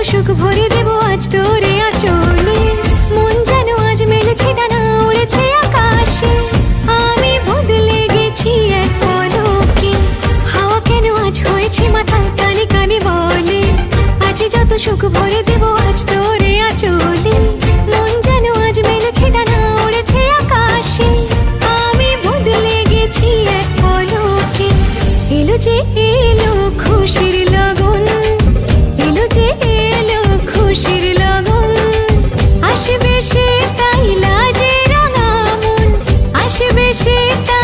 সুখ ভরে দেব আজ তোরে আঁচলে। মন যেন আজ মেলেছে ডানা, উড়েছে আকাশে। আমি বদলে গেছি এক পলকে, হাওয়া কেন আজ হয়েছে মাতাল, কানে কানে বলে আজ যত সুখ ভরে দেব আজ তোরে আঁচলে। মন যেন আজ মেলেছে ডানা, উড়েছে আকাশে। আমি বদলে গেছি এক পলকে। এলো যে এলো খুশির লগন, এলো যে এলো খুশির লগন। আসবে সে তাই লাজে রাঙা মন, আসবে সে তাই